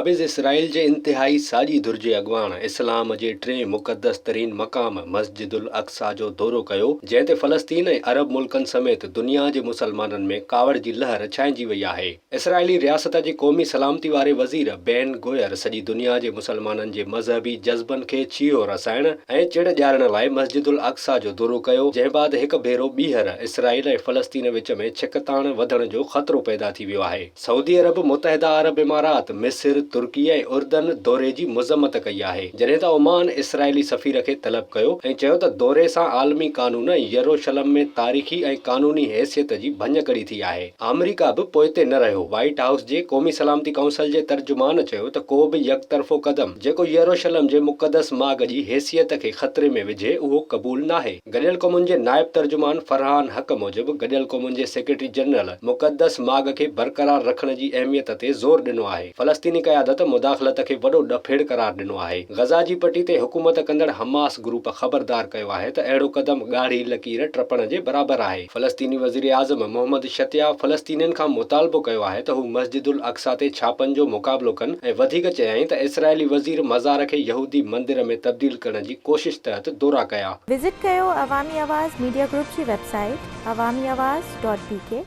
काबिज़ Israel जे इंतिहाई साॼी धुर जे अॻुवाण इस्लाम जे टे मुक़दस तरीन मक़ाम मस्जिदुल अक़सा जो दौरो कयो, जंहिं ते फ़लस्तीन ऐं अरब मुल्कनि समेत दुनिया जे मुसलमाननि में कावड़ जी लहर छाइंजी वई आहे। इसराइली रियासत जे क़ौमी सलामती वारे वज़ीर बेन गोयर सॼी दुनिया जे मुसलमाननि जे मज़हबी जज़्बनि खे छीयो रसाइण ऐं चिड़ ॾियारण लाइ मस्जिदुल अक़सा जो दौरो कयो, जंहिं बाद हिकु भेरो ॿीहर इसराइल ऐं फ़लस्तीन विच में छिकताण वधण जो ख़तरो पैदा थी वियो आहे। सऊदी अरब, मुतहदा अरब इमारात, मिस्र, तुर्की ऐं उर्दन दौरे जी मज़म्मत कई आहे, जॾहिं त ओमान इसराइली सफ़ीर खे तलब कयो ऐं चयो त दौरे सां आलमी कानून ऐं यरूशलम में तारीख़ी ऐं कानूनी हैसियत जी भञकड़ी थी आहे। अमरीका बि पोइते न रहियो। व्हाइट हाउस जे क़ौमी सलामती काउंसिल जे तर्जुमान चयो त को बि यकतरफ़ो क़दम जेको यरूशलम जे मुक़दस माॻ जी हैसियत खे ख़तरे में विझे, उहो क़बूल नाहे। गॾियल क़ौमुनि जे नाइब तर्जुमान फरहान हक़ मूजिबि गॾियल क़ौमुनि जे सेक्रेटरी जनरल मुक़दस माॻ खे बरक़रार रखण जी अहमियत ते ज़ोर ॾिनो आहे। फ़लस्तीनी क़यादत मुदाख़लत खे वॾो ॾफेड़ करार ॾिनो आहे। गज़ा जी पटी ते हुकूमत कंदड़ हमास ग्रुप ख़बरदार कयो आहे त अहिड़ो क़दम ॻाढ़ी लकीर टपण जे बराबरि आहे। फ़लस्तीनी वज़ीर आज़म मोहम्मद शतिया फ़लस्तीनियुनि खां मुतालबो कयो आहे त हू मस्जिदुल अक़सा ते छापनि जो मुक़ाबिलो कनि ऐं वधीक चयाईं त इसराइली वज़ीर मज़ार खे यहूदी मंदिर में तब्दील करण जी कोशिश तहत दौरा कया। विज़िट कयो अवामी आवाज़ मीडिया ग्रुप जी वेबसाइट awamiawaz.pk